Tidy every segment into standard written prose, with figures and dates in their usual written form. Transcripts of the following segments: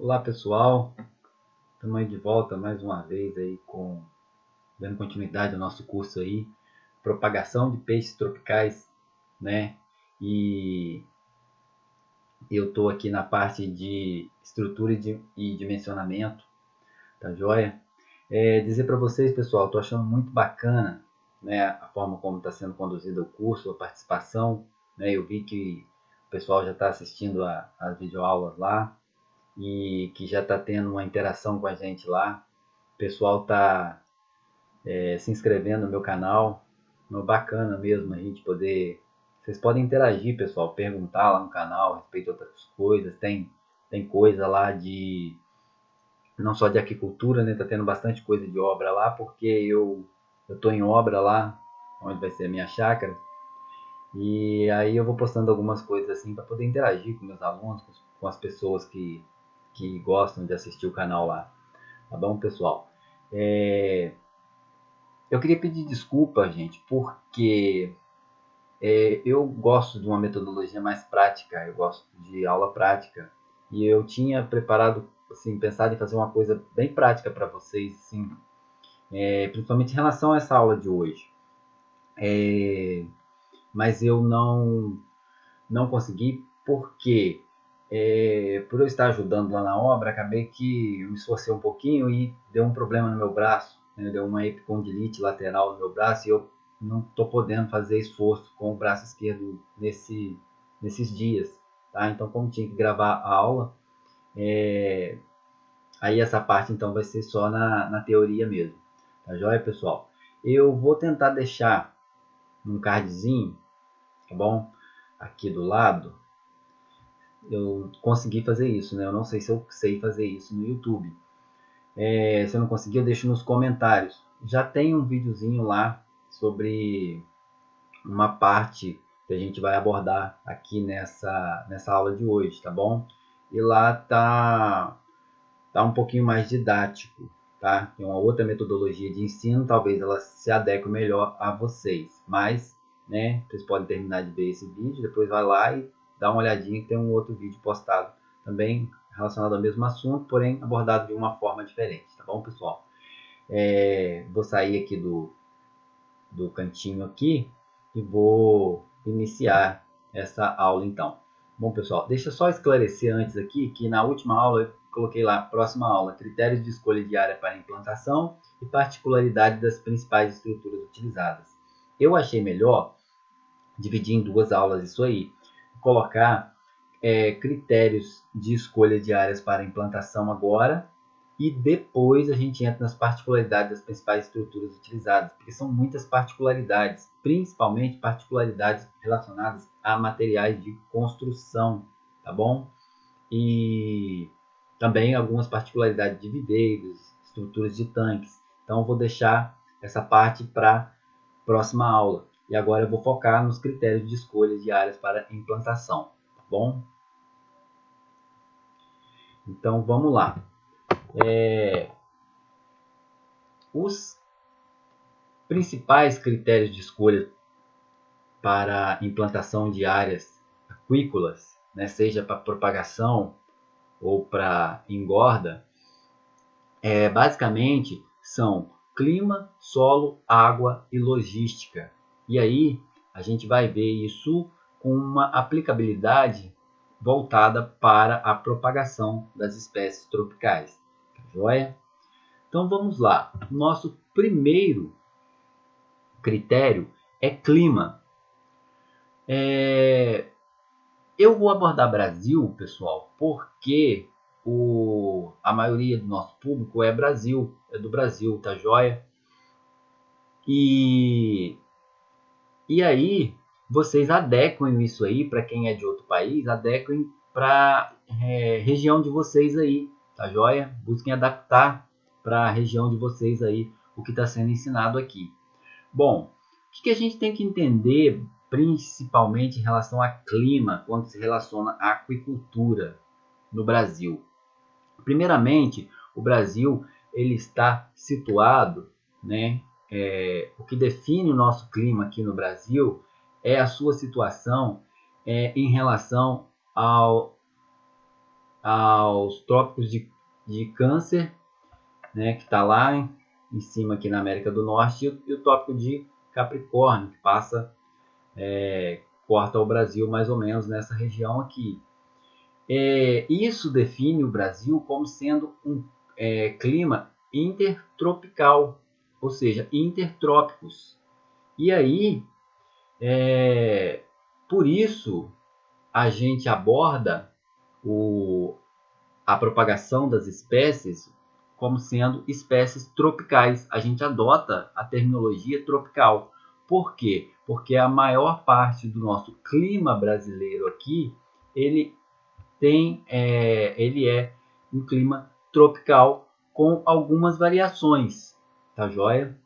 Olá pessoal, estamos aí de volta mais uma vez aí dando continuidade ao nosso curso aí, propagação de peixes tropicais, né? E eu estou aqui na parte de estrutura e dimensionamento, tá joia? Dizer para vocês, pessoal, estou achando muito bacana, né, a forma como está sendo conduzido o curso, a participação, né? Eu vi que o pessoal já está assistindo as videoaulas lá e que já está tendo uma interação com a gente lá. O pessoal está se inscrevendo no meu canal. Bacana mesmo a gente poder. Vocês podem interagir, pessoal, perguntar lá no canal a respeito de outras coisas. Tem coisa lá de. Não só de aquicultura, né? Tá tendo bastante coisa de obra lá, porque eu tô em obra lá, onde vai ser a minha chácara. E aí eu vou postando algumas coisas assim para poder interagir com meus alunos, com as pessoas que gostam de assistir o canal lá. Tá bom, pessoal? É, eu queria pedir desculpa, gente, porque eu gosto de uma metodologia mais prática, eu gosto de aula prática. E eu tinha preparado, assim, pensado em fazer uma coisa bem prática para vocês, assim, principalmente em relação a essa aula de hoje. Mas eu não consegui porque, por eu estar ajudando lá na obra, acabei que eu me esforcei um pouquinho e deu um problema no meu braço, né? Deu uma epicondilite lateral no meu braço e eu não estou podendo fazer esforço com o braço esquerdo nesses dias. Tá? Então, como tinha que gravar a aula, aí essa parte então vai ser só na teoria mesmo. Tá joia, pessoal? Eu vou tentar deixar um cardzinho, tá bom? Aqui do lado, eu consegui fazer isso, né? Eu não sei se eu sei fazer isso no YouTube. Se eu não conseguir, eu deixo nos comentários. Já tem um videozinho lá sobre uma parte que a gente vai abordar aqui nessa aula de hoje, tá bom? E lá tá um pouquinho mais didático, tá? Tem uma outra metodologia de ensino, talvez ela se adeque melhor a vocês. Mas, né, vocês podem terminar de ver esse vídeo, depois vai lá e dá uma olhadinha que tem um outro vídeo postado também relacionado ao mesmo assunto, porém abordado de uma forma diferente, tá bom, pessoal? Vou sair aqui do cantinho aqui e vou iniciar essa aula então. Bom, pessoal, deixa eu só esclarecer antes aqui que na última aula eu coloquei lá, próxima aula, critérios de escolha de área para implantação e particularidade das principais estruturas utilizadas. Eu achei melhor dividir em duas aulas isso aí, colocar critérios de escolha de áreas para implantação agora e depois a gente entra nas particularidades das principais estruturas utilizadas, porque são muitas particularidades, principalmente particularidades relacionadas a materiais de construção, tá bom? E também algumas particularidades de viveiros, estruturas de tanques. Então, eu vou deixar essa parte para a próxima aula. E agora eu vou focar nos critérios de escolha de áreas para implantação, tá bom? Então, vamos lá. Os principais critérios de escolha para implantação de áreas aquícolas, né, seja para propagação ou para engorda, basicamente são clima, solo, água e logística. E aí a gente vai ver isso com uma aplicabilidade voltada para a propagação das espécies tropicais. Joia? Então vamos lá. Nosso primeiro critério é clima. Eu vou abordar Brasil, pessoal, porque a maioria do nosso público é do Brasil, tá joia? E, e aí, vocês adequem isso aí, para quem é de outro país, adequem para região de vocês aí, tá joia? Busquem adaptar para a região de vocês aí o que está sendo ensinado aqui. Bom, o que a gente tem que entender, principalmente em relação a clima, quando se relaciona à aquicultura no Brasil? Primeiramente, o Brasil ele está situado, né? O que define o nosso clima aqui no Brasil é a sua situação em relação ao aos trópicos de Câncer, né, que está lá em cima aqui na América do Norte, e o tópico de Capricórnio, que passa, corta o Brasil mais ou menos nessa região aqui. Isso define o Brasil como sendo um clima intertropical, ou seja, intertrópicos. E aí, por isso, a gente aborda a propagação das espécies como sendo espécies tropicais. A gente adota a terminologia tropical. Por quê? Porque a maior parte do nosso clima brasileiro aqui, ele é um clima tropical com algumas variações, tá joia?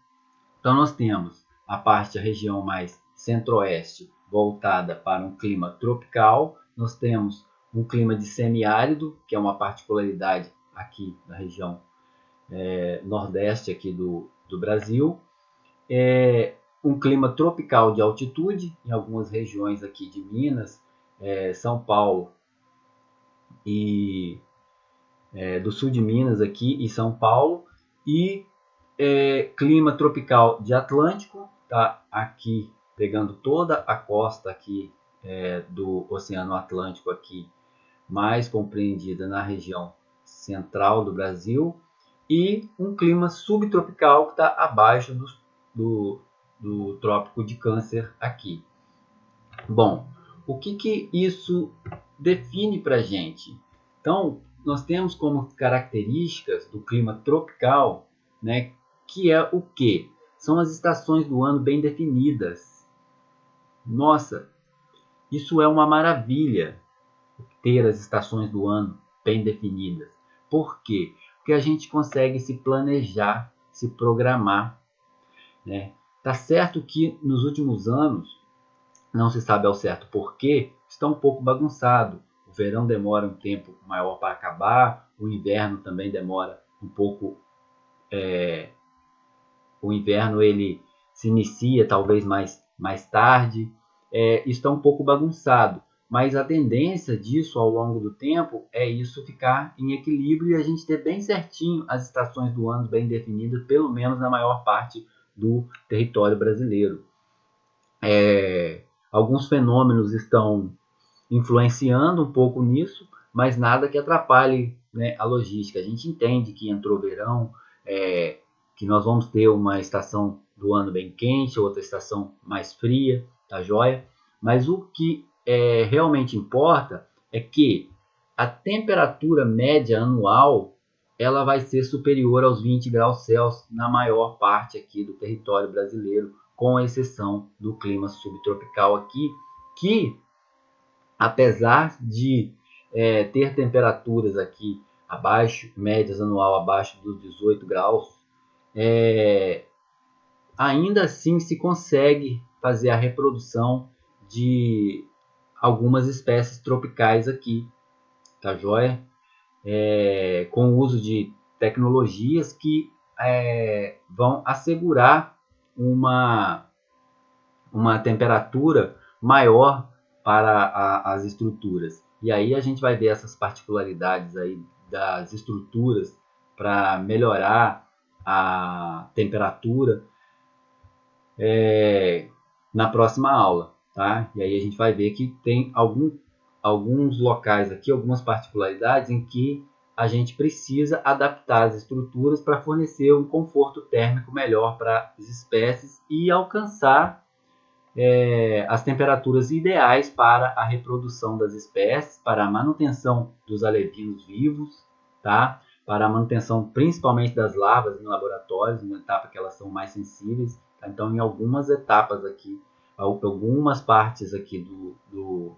Então nós temos a região mais centro-oeste voltada para um clima tropical, nós temos um clima de semiárido, que é uma particularidade aqui da região nordeste aqui do Brasil, um clima tropical de altitude em algumas regiões aqui de Minas, São Paulo e do sul de Minas aqui e São Paulo, e clima tropical de Atlântico, tá aqui pegando toda a costa aqui do Oceano Atlântico aqui, mais compreendida na região central do Brasil, e um clima subtropical que está abaixo do Trópico de Câncer aqui. Bom, o que isso define para a gente? Então, nós temos como características do clima tropical, né, que é o quê? São as estações do ano bem definidas. Nossa, isso é uma maravilha, ter as estações do ano bem definidas. Por quê? Porque a gente consegue se planejar, se programar, né? Tá certo que nos últimos anos, não se sabe ao certo porquê, está um pouco bagunçado. O verão demora um tempo maior para acabar, o inverno também demora um pouco. O inverno ele se inicia talvez mais tarde. Está um pouco bagunçado, mas a tendência disso ao longo do tempo é isso ficar em equilíbrio e a gente ter bem certinho as estações do ano bem definidas, pelo menos na maior parte do território brasileiro. Alguns fenômenos estão influenciando um pouco nisso, mas nada que atrapalhe, né, a logística. A gente entende que entrou verão, que nós vamos ter uma estação do ano bem quente, outra estação mais fria, tá joia? Mas o que realmente importa é que a temperatura média anual ela vai ser superior aos 20 graus Celsius na maior parte aqui do território brasileiro, com exceção do clima subtropical aqui, que apesar de ter temperaturas aqui abaixo, médias anual abaixo dos 18 graus, ainda assim se consegue fazer a reprodução de algumas espécies tropicais aqui, tá joia? Com o uso de tecnologias que vão assegurar uma temperatura maior para as estruturas. E aí a gente vai ver essas particularidades aí das estruturas para melhorar a temperatura na próxima aula, tá? E aí a gente vai ver que tem alguns locais aqui, algumas particularidades em que a gente precisa adaptar as estruturas para fornecer um conforto térmico melhor para as espécies e alcançar as temperaturas ideais para a reprodução das espécies, para a manutenção dos alevinos vivos, tá? Para a manutenção principalmente das larvas em laboratórios, uma etapa que elas são mais sensíveis. Tá? Então, em algumas etapas aqui, algumas partes aqui do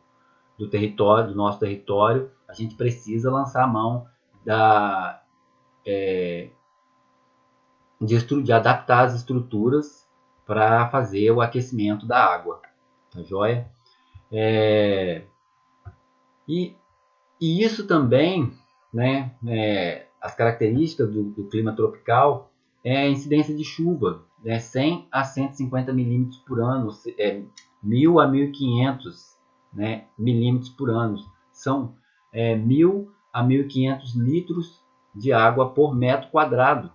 território, do nosso território, a gente precisa lançar a mão de adaptar as estruturas para fazer o aquecimento da água, tá joia? E isso também, né, as características do clima tropical é a incidência de chuva, 100 a 150 milímetros por ano, 1.000 a 1.500, né, milímetros por ano. São 1.000 a 1.500 litros de água por metro quadrado.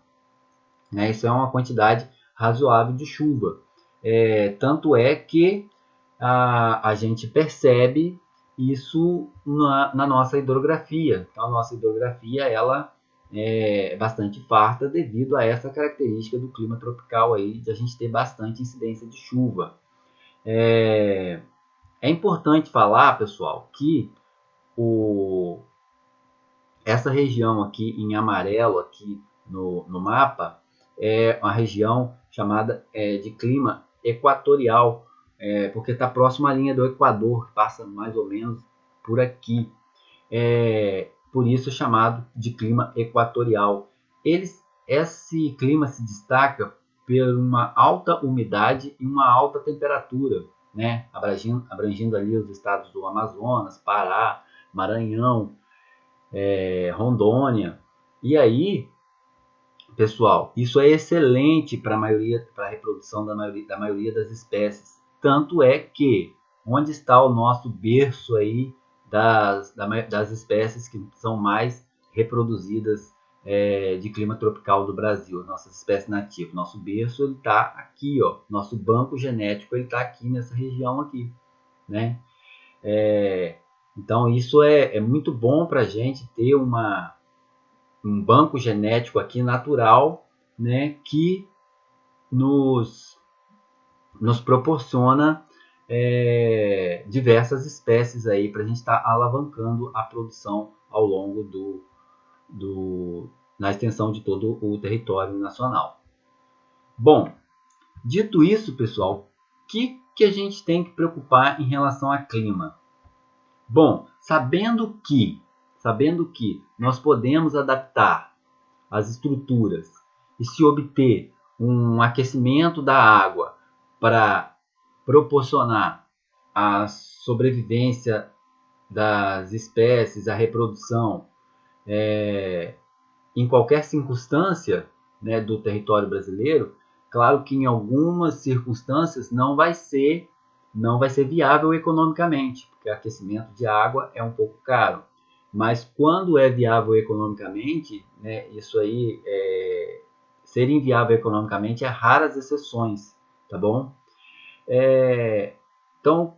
Né? Isso é uma quantidade razoável de chuva. Tanto é que a gente percebe isso na nossa hidrografia. Então, a nossa hidrografia ela é bastante farta devido a essa característica do clima tropical aí, de a gente ter bastante incidência de chuva. É importante falar, pessoal, que essa região aqui em amarelo aqui no mapa é uma região chamada de clima equatorial, porque está próximo à linha do Equador, que passa mais ou menos por aqui. Por isso é chamado de clima equatorial. Esse clima se destaca por uma alta umidade e uma alta temperatura, né? Abrangindo ali os estados do Amazonas, Pará, Maranhão, Rondônia. E aí, pessoal, isso é excelente para a reprodução da maioria das espécies. Tanto é que onde está o nosso berço aí das espécies que são mais reproduzidas de clima tropical do Brasil, nossas espécies nativas. Nosso berço ele está aqui, ó. Nosso banco genético ele está aqui nessa região aqui, né? Então isso é muito bom para a gente ter um banco genético aqui natural, né, que nos proporciona diversas espécies aí para a gente estar alavancando a produção ao longo na extensão de todo o território nacional. Bom, dito isso, pessoal, o que a gente tem que preocupar em relação ao clima? Bom, sabendo que nós podemos adaptar as estruturas e se obter um aquecimento da água para proporcionar a sobrevivência das espécies, a reprodução em qualquer circunstância, né, do território brasileiro, claro que em algumas circunstâncias não vai ser viável economicamente, porque aquecimento de água é um pouco caro. Mas quando é viável economicamente, né, isso aí ser inviável economicamente é raras exceções, tá bom? Então,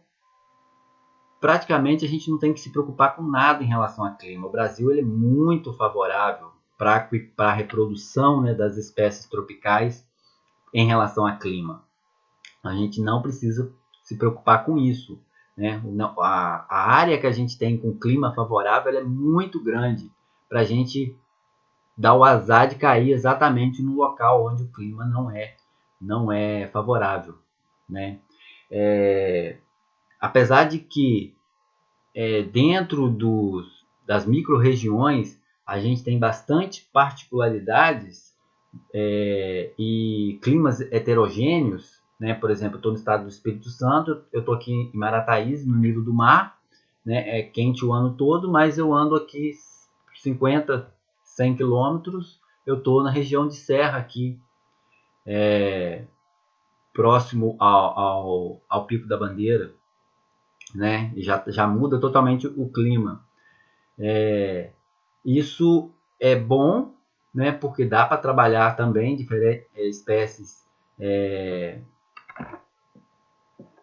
praticamente a gente não tem que se preocupar com nada em relação ao clima. O Brasil ele é muito favorável para a reprodução, né, das espécies tropicais em relação ao clima. A gente não precisa se preocupar com isso, né? A área que a gente tem com clima favorável é muito grande para a gente dar o azar de cair exatamente no local onde o clima não é favorável, né? Apesar de que dentro das micro-regiões a gente tem bastante particularidades e climas heterogêneos, né? Por exemplo, eu estou no estado do Espírito Santo, eu estou aqui em Marataízes, no nível do mar, né? É quente o ano todo, mas eu ando aqui 50, 100 quilômetros, eu estou na região de serra aqui, próximo ao Pico da Bandeira, né? E já muda totalmente o clima. Isso é bom, né? Porque dá para trabalhar também diferentes espécies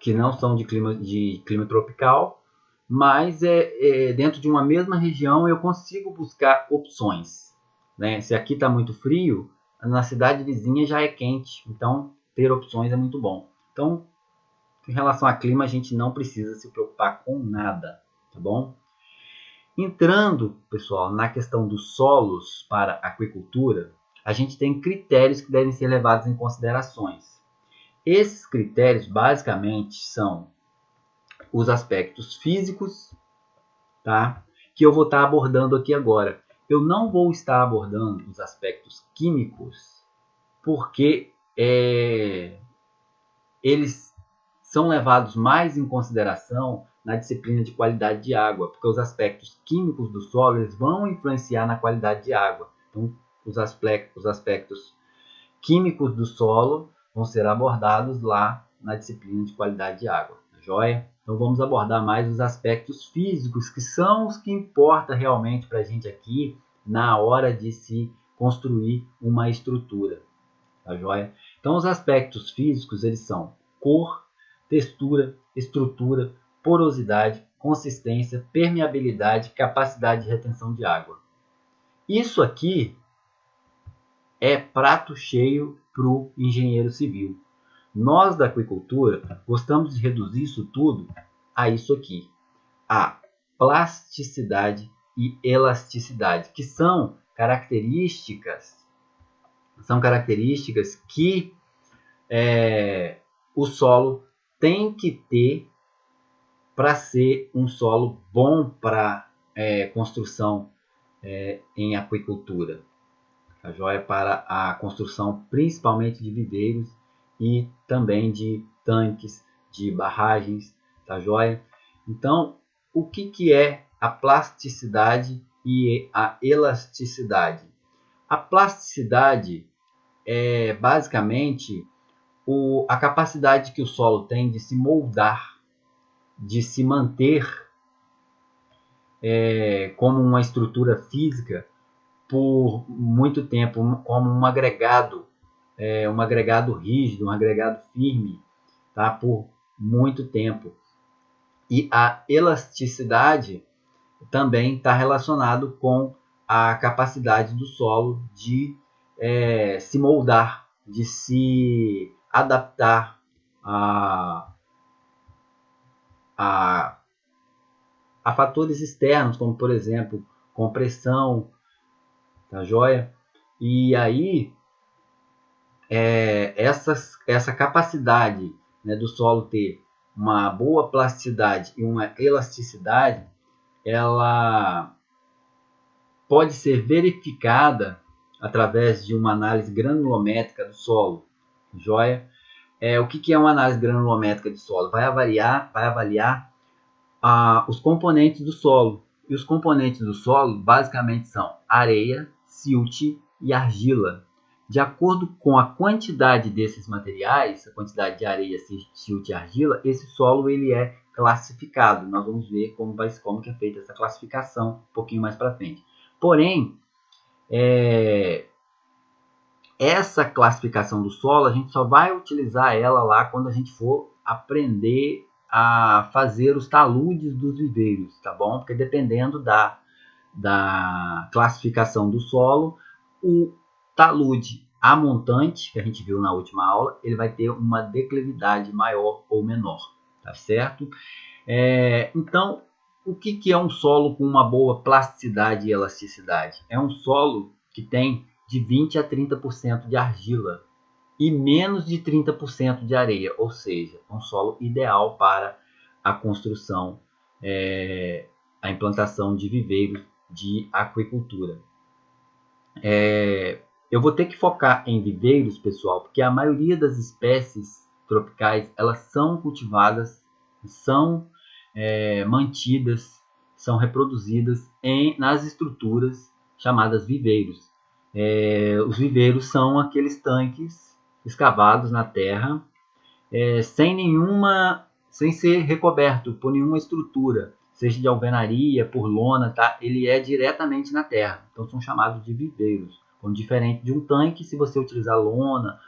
que não são de clima tropical, mas dentro de uma mesma região eu consigo buscar opções, né? Se aqui está muito frio, na cidade vizinha já é quente, então ter opções é muito bom. Então, em relação ao clima, a gente não precisa se preocupar com nada, tá bom? Entrando, pessoal, na questão dos solos para aquicultura, a gente tem critérios que devem ser levados em considerações. Esses critérios, basicamente, são os aspectos físicos, tá? Que eu vou estar abordando aqui agora. Eu não vou estar abordando os aspectos químicos, porque eles são levados mais em consideração na disciplina de qualidade de água, porque os aspectos químicos do solo eles vão influenciar na qualidade de água. Então, os aspectos químicos do solo vão ser abordados lá na disciplina de qualidade de água. joia? Então vamos abordar mais os aspectos físicos, que são os que importam realmente para a gente aqui na hora de se construir uma estrutura, tá joia? Então os aspectos físicos, eles são cor, textura, estrutura, porosidade, consistência, permeabilidade, capacidade de retenção de água. Isso aqui é prato cheio para o engenheiro civil. Nós da aquicultura gostamos de reduzir isso tudo a isso aqui, a plasticidade e elasticidade, que são características que o solo tem que ter para ser um solo bom para construção em aquicultura, tá joia? Para a construção principalmente de viveiros e também de tanques, de barragens, tá joia? Então, o que é a plasticidade e a elasticidade? A plasticidade é basicamente a capacidade que o solo tem de se moldar, de se manter como uma estrutura física por muito tempo, como um agregado rígido, um agregado firme, tá? Por muito tempo. E a elasticidade também está relacionado com a capacidade do solo de se moldar, de se adaptar a fatores externos, como por exemplo compressão, tá joia? E aí essa capacidade, né, do solo ter uma boa plasticidade e uma elasticidade, ela pode ser verificada através de uma análise granulométrica do solo, joia? O que é uma análise granulométrica de solo? Vai avaliar os componentes do solo. E os componentes do solo basicamente são areia, silt e argila. De acordo com a quantidade desses materiais, a quantidade de areia, silt e argila, esse solo ele é classificado. Nós vamos ver como que é feita essa classificação um pouquinho mais para frente. Porém, essa classificação do solo, a gente só vai utilizar ela lá quando a gente for aprender a fazer os taludes dos viveiros, tá bom? Porque dependendo da classificação do solo, o talude amontante, que a gente viu na última aula, ele vai ter uma declividade maior ou menor, tá certo? Então, o que é um solo com uma boa plasticidade e elasticidade? É um solo que tem de 20 a 30% de argila e menos de 30% de areia, ou seja, um solo ideal para a construção, a implantação de viveiros de aquicultura. Eu vou ter que focar em viveiros, pessoal, porque a maioria das espécies tropicais, elas são cultivadas, são mantidas, são reproduzidas nas estruturas chamadas viveiros. Os viveiros são aqueles tanques escavados na terra, sem ser recoberto por nenhuma estrutura, seja de alvenaria, por lona, tá? Ele é diretamente na terra, então são chamados de viveiros. Então, diferente de um tanque, se você utilizar lona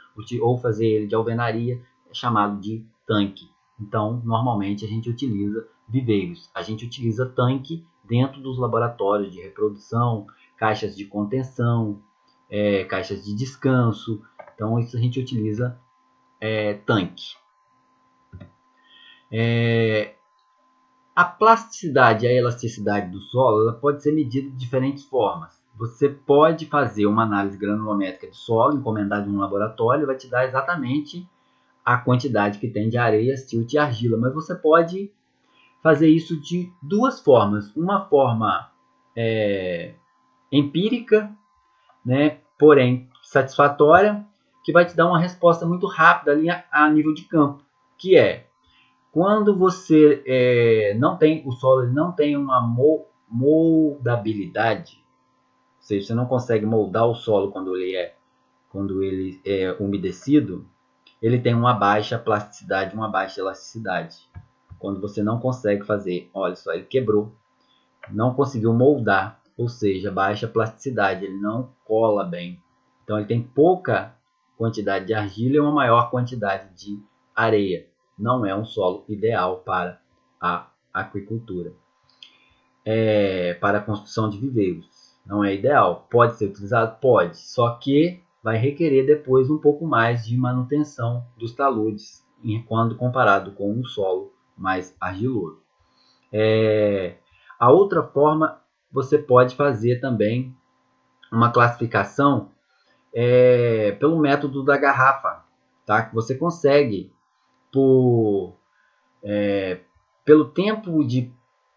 ou fazer ele de alvenaria, é chamado de tanque. Então, normalmente a gente utiliza viveiros. A gente utiliza tanque dentro dos laboratórios de reprodução, caixas de contenção, caixas de descanso. Então, isso a gente utiliza tanque. A plasticidade e a elasticidade do solo, ela pode ser medida de diferentes formas. Você pode fazer uma análise granulométrica de solo, encomendar de um laboratório, vai te dar exatamente a quantidade que tem de areia, silt e argila, mas você pode fazer isso de duas formas. Uma forma empírica, né, porém satisfatória, que vai te dar uma resposta muito rápida ali a nível de campo, que é quando você não tem, o solo não tem uma moldabilidade, ou seja, você não consegue moldar o solo quando ele é umedecido, ele tem uma baixa plasticidade, uma baixa elasticidade. quando você não consegue fazer, olha só, ele quebrou, não conseguiu moldar, ou seja, baixa plasticidade, ele não cola bem. Então ele tem pouca quantidade de argila e uma maior quantidade de areia. Não é um solo ideal para a aquicultura. Para a construção de viveiros. Não é ideal. Pode ser utilizado? Pode. Só que vai requerer depois um pouco mais de manutenção dos taludes quando comparado com um solo mais argiloso. A outra forma, você pode fazer também uma classificação pelo método da garrafa, tá? Que você consegue, pelo tempo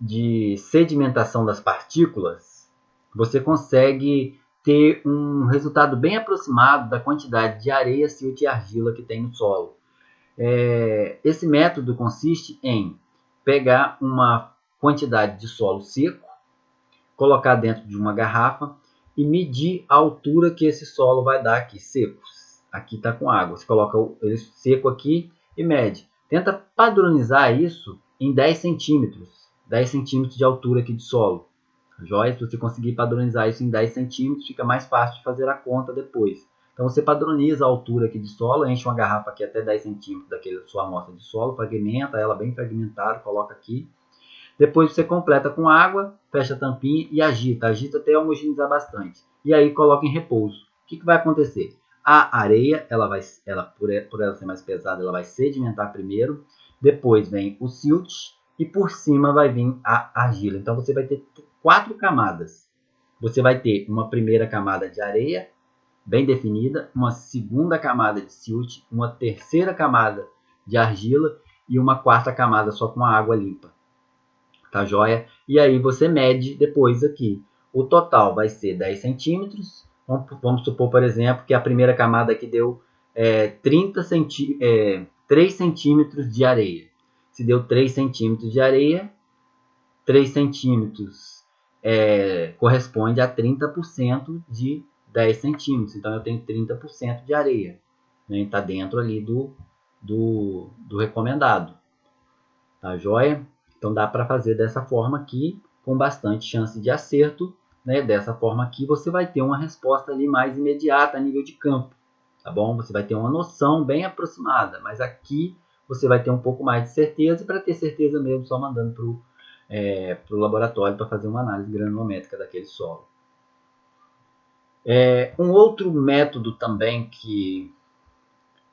de sedimentação das partículas, você consegue ter um resultado bem aproximado da quantidade de areia, silt e argila que tem no solo. Esse método consiste em pegar uma quantidade de solo seco, colocar dentro de uma garrafa e medir a altura que esse solo vai dar aqui, seco. Aqui está com água. Você coloca ele seco aqui e mede. Tenta padronizar isso em 10 centímetros. 10 centímetros de altura aqui de solo. Joia? Se você conseguir padronizar isso em 10 centímetros, fica mais fácil de fazer a conta depois. Então você padroniza a altura aqui de solo, enche uma garrafa aqui até 10 centímetros daquela sua amostra de solo, fragmenta ela bem fragmentada, coloca aqui. Depois você completa com água, fecha a tampinha e agita. Agita até homogeneizar bastante. E aí coloca em repouso. O que vai acontecer? A areia, por ela ser mais pesada, ela vai sedimentar primeiro. Depois vem o silt e por cima vai vir a argila. Então você vai ter 4 camadas. Você vai ter uma primeira camada de areia, bem definida, uma segunda camada de silt, uma terceira camada de argila e uma quarta camada só com a água limpa. Tá joia? E aí você mede depois aqui. O total vai ser 10 centímetros. Vamos supor, por exemplo, que a primeira camada aqui deu 3 centímetros de areia. Se deu 3 centímetros de areia, 3 centímetros corresponde a 30% de 10 centímetros. Então eu tenho 30% de areia. Está dentro ali do recomendado. Tá joia? Então dá para fazer dessa forma aqui, com bastante chance de acerto. Né? Dessa forma aqui você vai ter uma resposta ali mais imediata a nível de campo. Tá bom? Você vai ter uma noção bem aproximada, mas aqui você vai ter um pouco mais de certeza, e para ter certeza mesmo, só mandando para o laboratório para fazer uma análise granulométrica daquele solo. Um outro método também que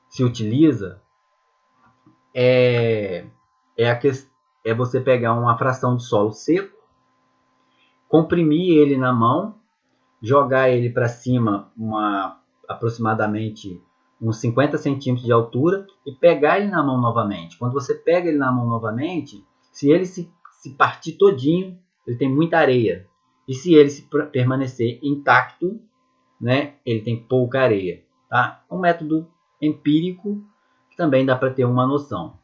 se utiliza é você pegar uma fração de solo seco, comprimir ele na mão, jogar ele para cima aproximadamente uns 50 centímetros de altura e pegar ele na mão novamente. Quando você pega ele na mão novamente, se ele se partir todinho, ele tem muita areia. E se ele permanecer intacto, né, ele tem pouca areia. Tá? Um método empírico que também dá para ter uma noção.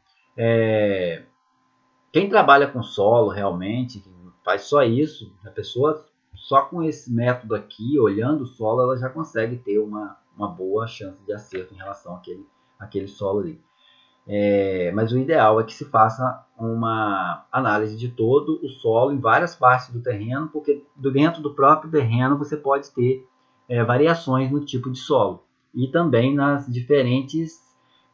Quem trabalha com solo realmente, faz só isso, a pessoa só com esse método aqui, olhando o solo, ela já consegue ter uma boa chance de acerto em relação àquele solo ali. Mas o ideal é que se faça uma análise de todo o solo em várias partes do terreno, porque dentro do próprio terreno você pode ter variações no tipo de solo e também nas diferentes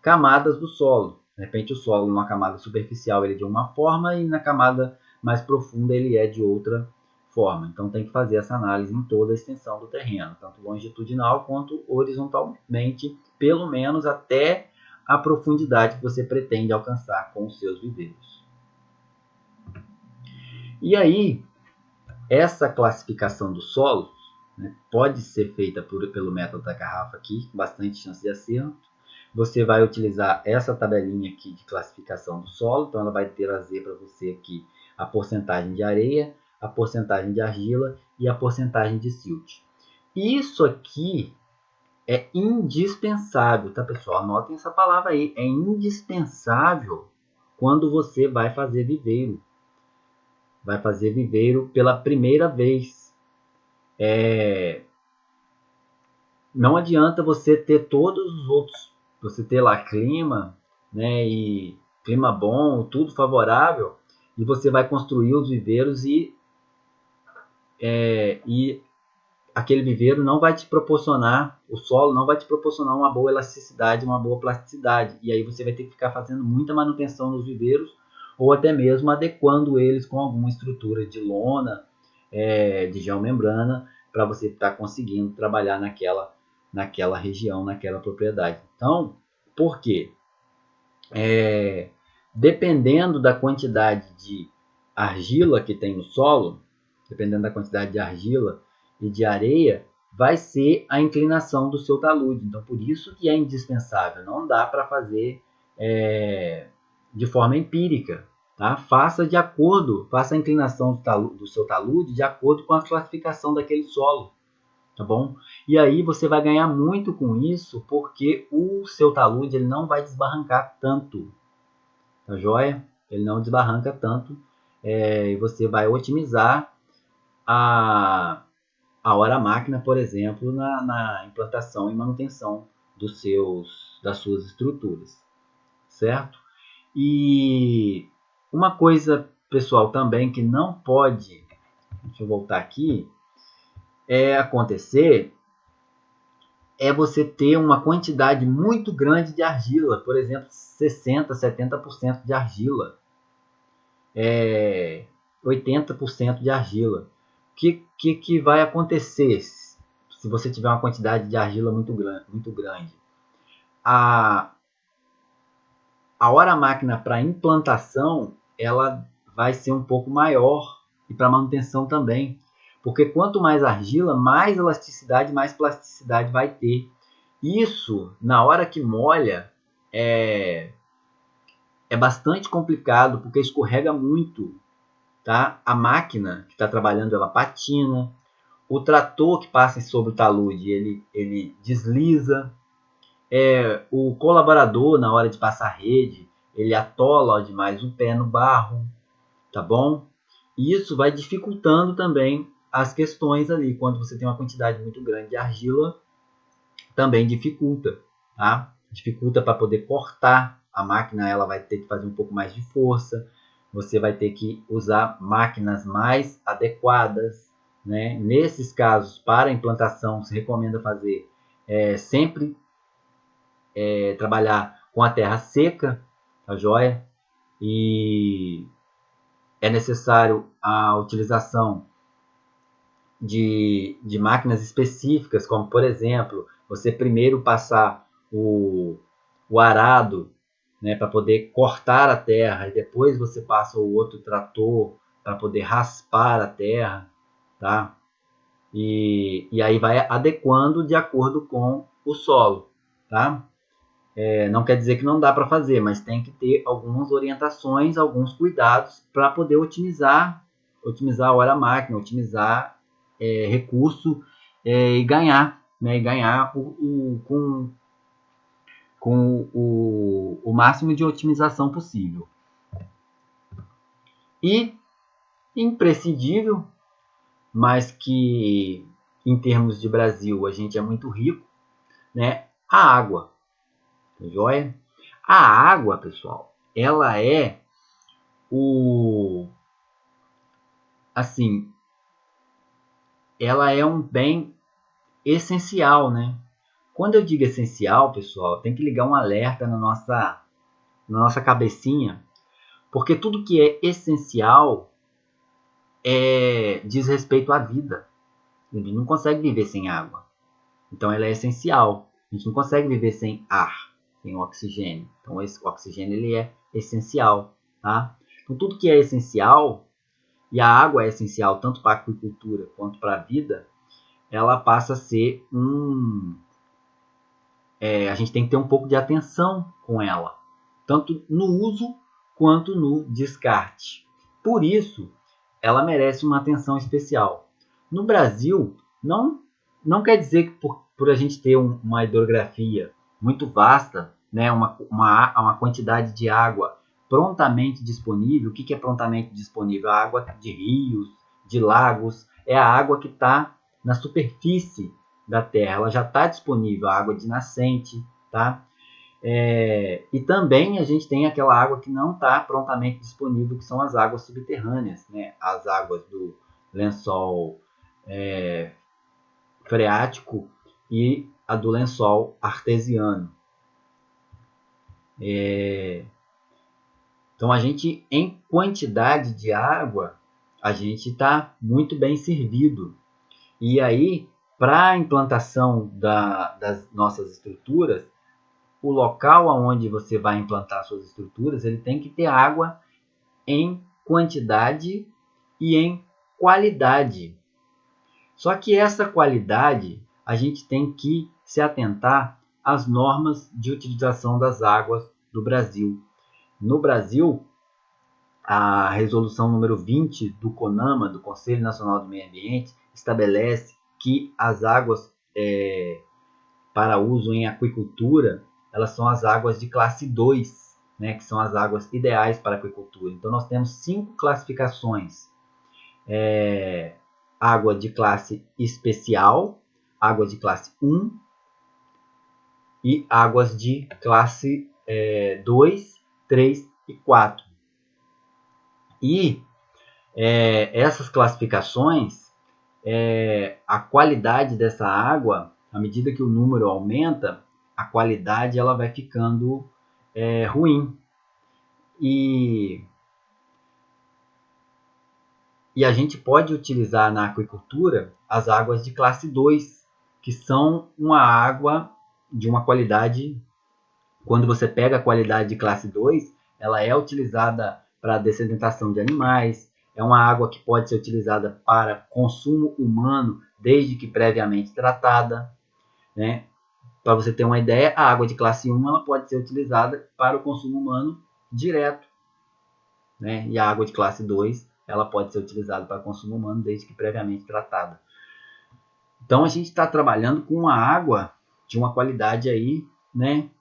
camadas do solo. De repente o solo numa camada superficial ele é de uma forma e na camada mais profunda ele é de outra forma. Então tem que fazer essa análise em toda a extensão do terreno, tanto longitudinal quanto horizontalmente, pelo menos até a profundidade que você pretende alcançar com os seus viveiros. E aí, essa classificação do solo, né, pode ser feita pelo método da garrafa aqui, com bastante chance de acerto. Você vai utilizar essa tabelinha aqui de classificação do solo, então ela vai trazer para você aqui a porcentagem de areia, a porcentagem de argila e a porcentagem de silt. Isso aqui é indispensável, tá, pessoal? Anotem essa palavra aí. É indispensável quando você vai fazer viveiro. Vai fazer viveiro pela primeira vez. Não adianta você ter todos os outros, você ter lá clima, né, e clima bom, tudo favorável, e você vai construir os viveiros e aquele viveiro não vai te proporcionar, o solo não vai te proporcionar uma boa elasticidade, uma boa plasticidade. E aí você vai ter que ficar fazendo muita manutenção nos viveiros, ou até mesmo adequando eles com alguma estrutura de lona, de geomembrana, para você estar conseguindo trabalhar naquela região, naquela propriedade. Então, por quê? Dependendo da quantidade de argila que tem no solo, dependendo da quantidade de argila e de areia, vai ser a inclinação do seu talude. Então, por isso que é indispensável. Não dá para fazer de forma empírica. Tá? Faça a inclinação do seu talude de acordo com a classificação daquele solo. Tá bom? E aí você vai ganhar muito com isso, porque o seu talude ele não vai desbarrancar tanto. Tá joia? Ele não desbarranca tanto. E você vai otimizar a hora máquina, por exemplo, na implantação e manutenção das suas estruturas, certo? E uma coisa, pessoal, também que não pode, deixa eu voltar aqui, acontecer é você ter uma quantidade muito grande de argila, por exemplo, 60%, 70% de argila, 80% de argila. O que vai acontecer se você tiver uma quantidade de argila muito grande? A hora máquina para implantação ela vai ser um pouco maior e para manutenção também, porque quanto mais argila, mais elasticidade, mais plasticidade vai ter. Isso, na hora que molha, é bastante complicado, porque escorrega muito, tá? A máquina que está trabalhando, ela patina. O trator que passa sobre o talude, ele desliza. O colaborador, na hora de passar a rede, ele atola demais o pé no barro, tá bom? E isso vai dificultando também as questões ali. Quando você tem uma quantidade muito grande de argila, também dificulta, tá? Dificulta para poder cortar. A máquina ela vai ter que fazer um pouco mais de força. Você vai ter que usar máquinas mais adequadas, né? Nesses casos, para implantação, se recomenda fazer sempre trabalhar com a terra seca, tá joia? E é necessário a utilização de máquinas específicas, como por exemplo, você primeiro passar o arado, né, para poder cortar a terra, e depois você passa o outro trator para poder raspar a terra, tá? E aí vai adequando de acordo com o solo, tá? Não quer dizer que não dá para fazer, mas tem que ter algumas orientações, alguns cuidados para poder otimizar a hora máquina, otimizar recurso e ganhar, né? E ganhar com o máximo de otimização possível. E imprescindível, mas que em termos de Brasil a gente é muito rico, né? A água, tá joia? A água, pessoal, ela é ela é um bem essencial, né? Quando eu digo essencial, pessoal, tem que ligar um alerta na nossa cabecinha, porque tudo que é essencial diz respeito à vida. A gente não consegue viver sem água. Então ela é essencial. A gente não consegue viver sem ar, sem oxigênio. Então esse oxigênio ele é essencial, tá? Então tudo que é essencial, e a água é essencial tanto para a agricultura quanto para a vida, ela passa a ser a gente tem que ter um pouco de atenção com ela, tanto no uso quanto no descarte. Por isso, ela merece uma atenção especial. No Brasil, não quer dizer que por a gente ter uma hidrografia muito vasta, né, uma quantidade de água prontamente disponível. O que é prontamente disponível? A água de rios, de lagos, é a água que está na superfície da terra, ela já está disponível, a água de nascente, tá? E também a gente tem aquela água que não está prontamente disponível, que são as águas subterrâneas, né? As águas do lençol freático e a do lençol artesiano. Então a gente, em quantidade de água, a gente está muito bem servido. E aí, para a implantação das nossas estruturas, o local onde você vai implantar suas estruturas, ele tem que ter água em quantidade e em qualidade. Só que essa qualidade, a gente tem que se atentar às normas de utilização das águas do Brasil. No Brasil, a resolução número 20 do CONAMA, do Conselho Nacional do Meio Ambiente, estabelece que as águas para uso em aquicultura, elas são as águas de classe 2, né, que são as águas ideais para a aquicultura. Então nós temos 5 classificações. Água de classe especial, água de classe 1 e águas de classe 2, 3 e 4. E essas classificações, a qualidade dessa água, à medida que o número aumenta, a qualidade ela vai ficando ruim. E a gente pode utilizar na aquicultura as águas de classe 2, que são uma água de uma qualidade, quando você pega a qualidade de classe 2, ela é utilizada para dessedentação de animais, é uma água que pode ser utilizada para consumo humano, desde que previamente tratada, né? Para você ter uma ideia, a água de classe 1 ela pode ser utilizada para o consumo humano direto, né? E a água de classe 2 ela pode ser utilizada para consumo humano, desde que previamente tratada. Então a gente está trabalhando com uma água de uma qualidade aí, né,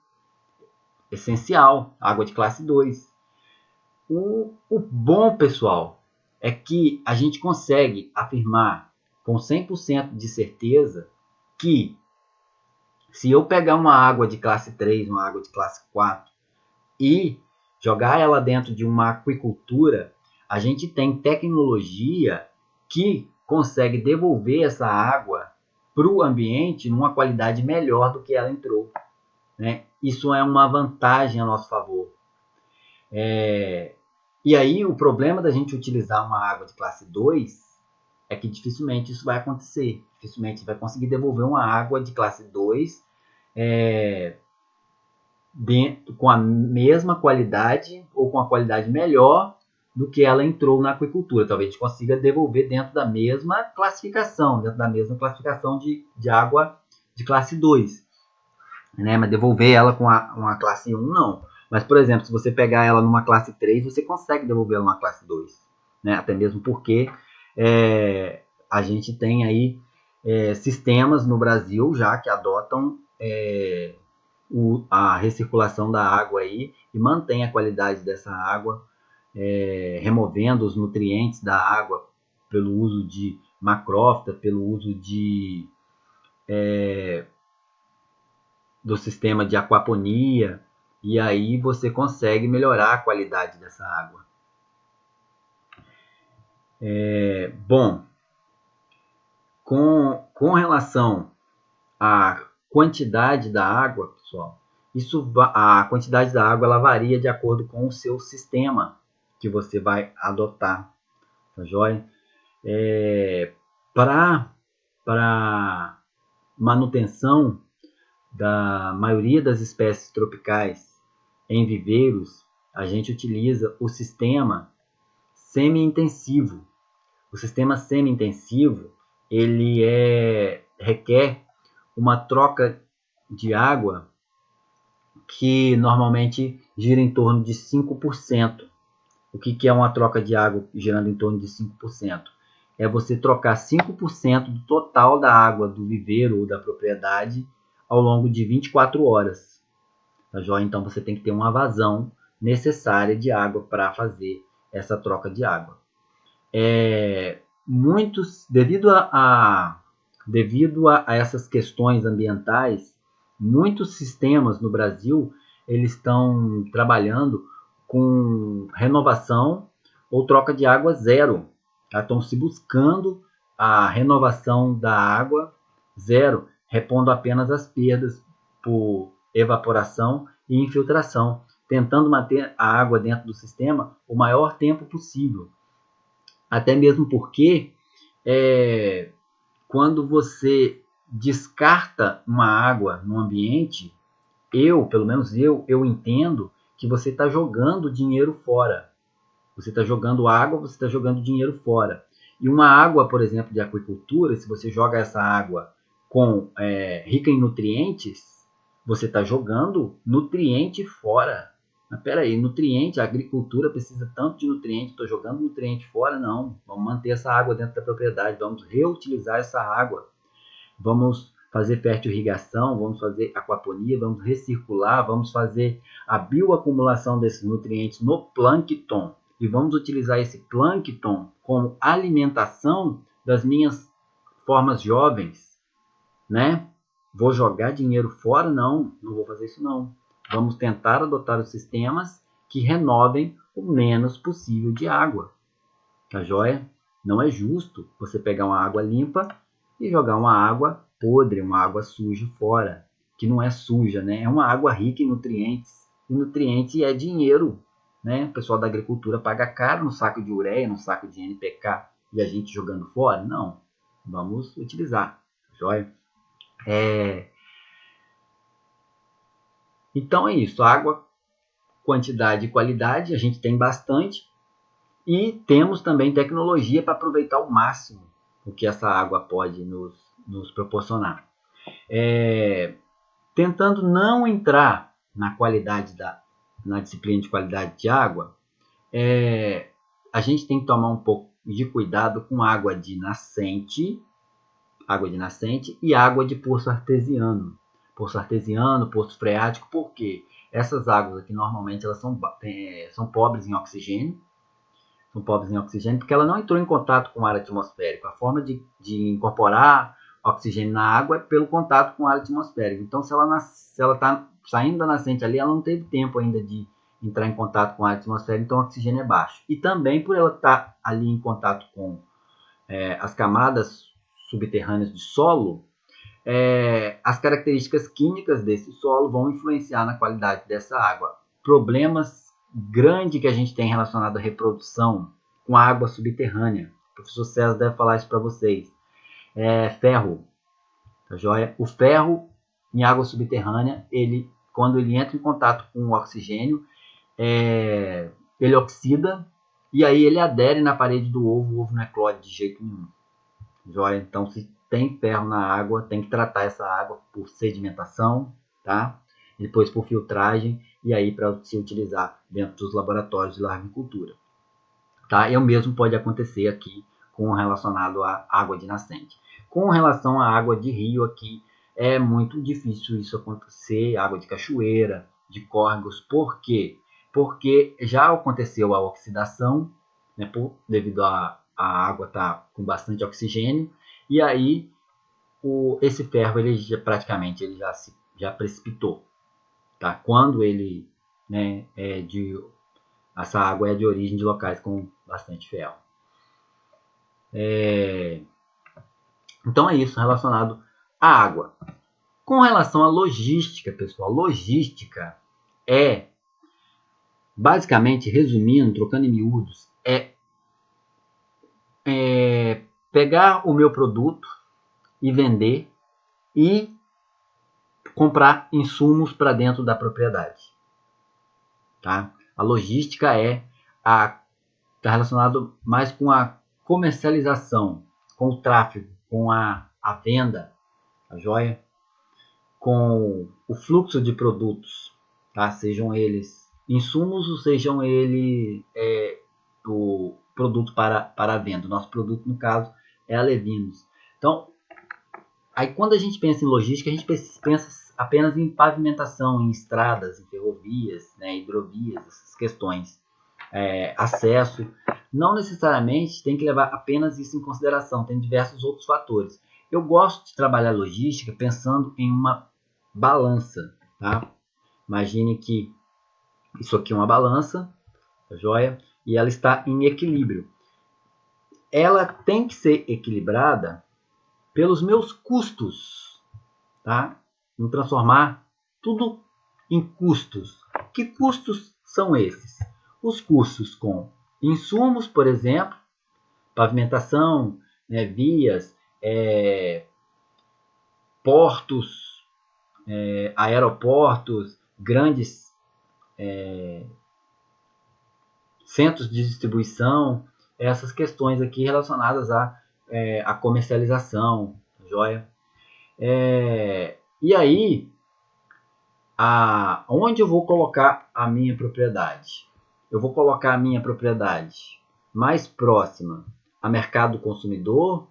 essencial, água de classe 2. O bom, pessoal, é que a gente consegue afirmar com 100% de certeza que se eu pegar uma água de classe 3, uma água de classe 4 e jogar ela dentro de uma aquicultura, a gente tem tecnologia que consegue devolver essa água para o ambiente numa qualidade melhor do que ela entrou, né? Isso é uma vantagem a nosso favor. E aí o problema da gente utilizar uma água de classe 2 é que dificilmente isso vai acontecer. Dificilmente vai conseguir devolver uma água de classe 2 com a mesma qualidade ou com a qualidade melhor do que ela entrou na aquicultura. Talvez a gente consiga devolver dentro da mesma classificação, de água de classe 2. Né? Mas devolver ela com uma classe 1, não. Mas, por exemplo, se você pegar ela numa classe 3, você consegue devolver ela numa classe 2. Né? Até mesmo porque a gente tem aí sistemas no Brasil já que adotam a recirculação da água aí e mantém a qualidade dessa água, removendo os nutrientes da água pelo uso de macrófita, pelo uso do sistema de aquaponia, e aí você consegue melhorar a qualidade dessa água. Bom, com relação à quantidade da água, pessoal, a quantidade da água ela varia de acordo com o seu sistema que você vai adotar, tá joia? Para manutenção da maioria das espécies tropicais em viveiros, a gente utiliza o sistema semi-intensivo. O sistema semi-intensivo ele requer uma troca de água que normalmente gira em torno de 5%. O que é uma troca de água girando em torno de 5%? É você trocar 5% do total da água do viveiro ou da propriedade ao longo de 24 horas. Tá joia? Então você tem que ter uma vazão necessária de água para fazer essa troca de água. Devido a essas questões ambientais, muitos sistemas no Brasil eles estão trabalhando com renovação ou troca de água zero. Tá? Estão se buscando a renovação da água zero, repondo apenas as perdas por evaporação e infiltração, tentando manter a água dentro do sistema o maior tempo possível. Até mesmo porque quando você descarta uma água no ambiente, pelo menos eu entendo que você está jogando dinheiro fora. Você está jogando água, você está jogando dinheiro fora. E uma água, por exemplo, de aquicultura, se você joga essa água rica em nutrientes, você está jogando nutriente fora. Mas peraí, nutriente, a agricultura precisa tanto de nutriente, estou jogando nutriente fora? Não, vamos manter essa água dentro da propriedade, vamos reutilizar essa água, vamos fazer fertirrigação, vamos fazer aquaponia, vamos recircular, vamos fazer a bioacumulação desses nutrientes no plâncton e vamos utilizar esse plâncton como alimentação das minhas formas jovens, né? Vou jogar dinheiro fora? Não vou fazer isso não. Vamos tentar adotar os sistemas que renovem o menos possível de água. Tá joia? Não é justo você pegar uma água limpa e jogar uma água podre, uma água suja fora, que não é suja, né? É uma água rica em nutrientes. E nutriente é dinheiro, né? O pessoal da agricultura paga caro no saco de ureia, no saco de NPK, e a gente jogando fora? Não. Vamos utilizar, joia? Então é isso, água, quantidade e qualidade, a gente tem bastante e temos também tecnologia para aproveitar ao máximo o que essa água pode nos proporcionar. Tentando não entrar na qualidade na disciplina de qualidade de água, a gente tem que tomar um pouco de cuidado com água de nascente e água de poço artesiano. Poço artesiano, poço freático, por quê? Essas águas aqui normalmente elas são pobres em oxigênio. São pobres em oxigênio porque ela não entrou em contato com o ar atmosférico. A forma de incorporar oxigênio na água é pelo contato com o ar atmosférico. Então, se ela está saindo da nascente ali, ela não teve tempo ainda de entrar em contato com o ar atmosférico, então o oxigênio é baixo. E também por ela estar ali em contato com as camadas subterrâneas de solo, as características químicas desse solo vão influenciar na qualidade dessa água. Problemas grandes que a gente tem relacionado à reprodução com a água subterrânea. O professor César deve falar isso para vocês. Ferro, tá joia? O ferro em água subterrânea, quando ele entra em contato com o oxigênio, ele oxida e aí ele adere na parede do ovo, o ovo não eclode de jeito nenhum. Joia? Então, se tem ferro na água, tem que tratar essa água por sedimentação, tá? E depois por filtragem e aí para se utilizar dentro dos laboratórios de larvicultura, tá? E o mesmo pode acontecer aqui relacionado à água de nascente. Com relação à água de rio aqui, é muito difícil isso acontecer, água de cachoeira, de córregos. Por quê? Porque já aconteceu a oxidação, né, devido a água estar com bastante oxigênio, e aí esse ferro ele já precipitou. Tá? Quando ele, né, essa água é de origem de locais com bastante ferro. Então é isso relacionado à água. Com relação à logística, pessoal, logística é, basicamente, resumindo, trocando em miúdos, pegar o meu produto e vender e comprar insumos para dentro da propriedade. Tá? A logística está relacionado mais com a comercialização, com o tráfego, com a venda, a joia, com o fluxo de produtos, tá? Sejam eles insumos ou sejam eles o produto para a venda. O nosso produto, no caso, é a Levinos. Então, aí quando a gente pensa em logística, a gente pensa apenas em pavimentação, em estradas, em ferrovias, né, hidrovias, essas questões. Acesso. Não necessariamente tem que levar apenas isso em consideração, tem diversos outros fatores. Eu gosto de trabalhar logística pensando em uma balança, tá? Imagine que isso aqui é uma balança, tá joia? E ela está em equilíbrio. Ela tem que ser equilibrada pelos meus custos, tá? Em transformar tudo em custos. Que custos são esses? Os custos com insumos, por exemplo, pavimentação, né, vias, portos, aeroportos, grandes centros de distribuição, essas questões aqui relacionadas à comercialização, joia? E aí, onde eu vou colocar a minha propriedade? Eu vou colocar a minha propriedade mais próxima a mercado consumidor,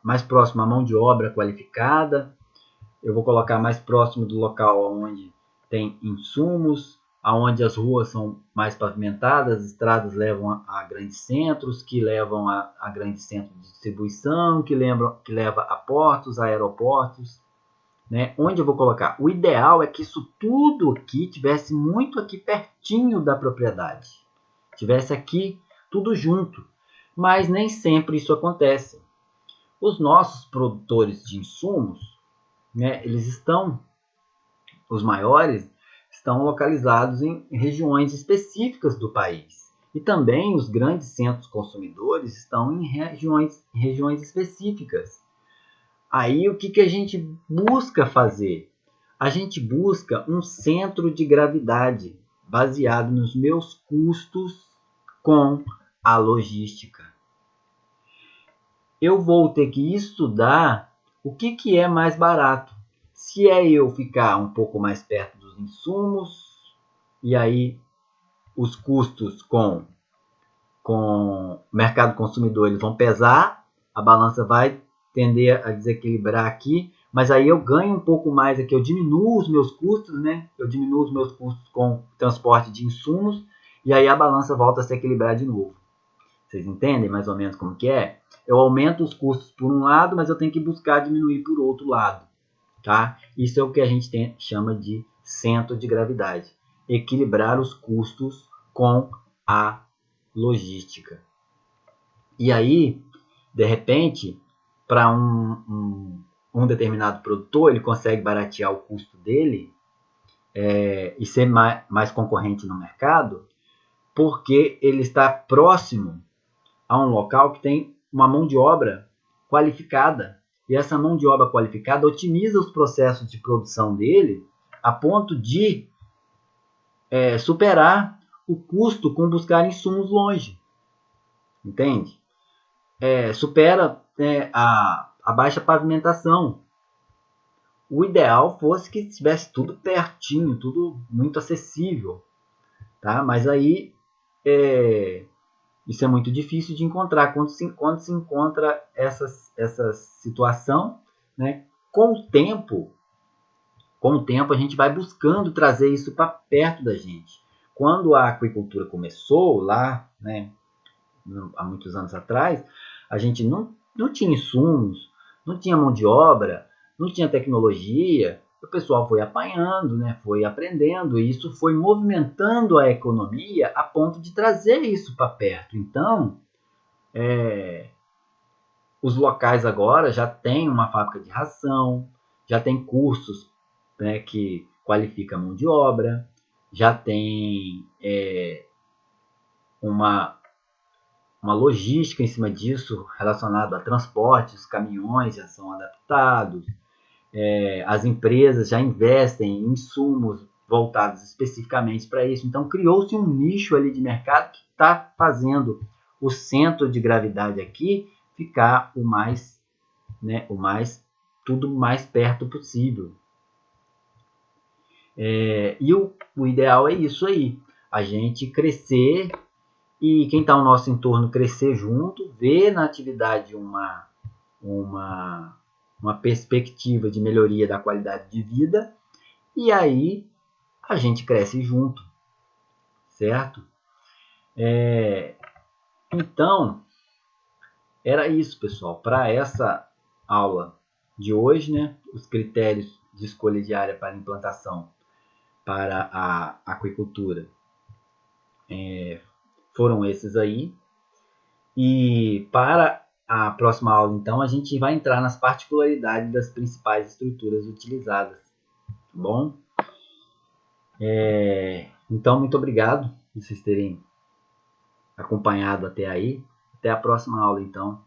mais próxima à mão de obra qualificada. Eu vou colocar mais próximo do local onde tem insumos, aonde as ruas são mais pavimentadas, as estradas levam a grandes centros, que levam a grandes centros de distribuição, que leva a portos, a aeroportos. Né? Onde eu vou colocar? O ideal é que isso tudo aqui tivesse muito aqui pertinho da propriedade. Tivesse aqui tudo junto. Mas nem sempre isso acontece. Os nossos produtores de insumos, né, os maiores, estão localizados em regiões específicas do país. E também os grandes centros consumidores estão em regiões específicas. Aí o que a gente busca fazer? A gente busca um centro de gravidade baseado nos meus custos com a logística. Eu vou ter que estudar o que é mais barato. Se é eu ficar um pouco mais perto dos insumos, e aí os custos com o mercado consumidor eles vão pesar, a balança vai tender a desequilibrar aqui, mas aí eu ganho um pouco mais aqui, eu diminuo os meus custos, né? Eu diminuo os meus custos com transporte de insumos, e aí a balança volta a se equilibrar de novo. Vocês entendem mais ou menos como que é? Eu aumento os custos por um lado, mas eu tenho que buscar diminuir por outro lado, tá? Isso é o que a gente chama de centro de gravidade. Equilibrar os custos com a logística. E aí, de repente, para um determinado produtor, ele consegue baratear o custo dele e ser mais concorrente no mercado, porque ele está próximo a um local que tem uma mão de obra qualificada. E essa mão de obra qualificada otimiza os processos de produção dele a ponto de superar o custo com buscar insumos longe. Entende? Supera a baixa pavimentação. O ideal fosse que estivesse tudo pertinho, tudo muito acessível. Tá? Mas aí isso é muito difícil de encontrar. Quando se encontra essa situação, né? Com o tempo a gente vai buscando trazer isso para perto da gente. Quando a aquicultura começou lá, né, há muitos anos atrás, a gente não tinha insumos, não tinha mão de obra, não tinha tecnologia. O pessoal foi apanhando, né, foi aprendendo, e isso foi movimentando a economia a ponto de trazer isso para perto. Então, os locais agora já têm uma fábrica de ração, já tem cursos, né, que qualifica a mão de obra, já tem uma logística em cima disso relacionada a transporte, os caminhões já são adaptados, as empresas já investem em insumos voltados especificamente para isso. Então criou-se um nicho ali de mercado que está fazendo o centro de gravidade aqui ficar tudo mais perto possível. E o ideal é isso aí, a gente crescer e quem está ao nosso entorno crescer junto, ver na atividade uma perspectiva de melhoria da qualidade de vida, e aí a gente cresce junto, certo? Então, era isso, pessoal, para essa aula de hoje, né? Os critérios de escolha de área para implantação para a aquicultura foram esses aí. E para a próxima aula, então, a gente vai entrar nas particularidades das principais estruturas utilizadas, tá bom? Então, muito obrigado por vocês terem acompanhado até aí. Até a próxima aula, então.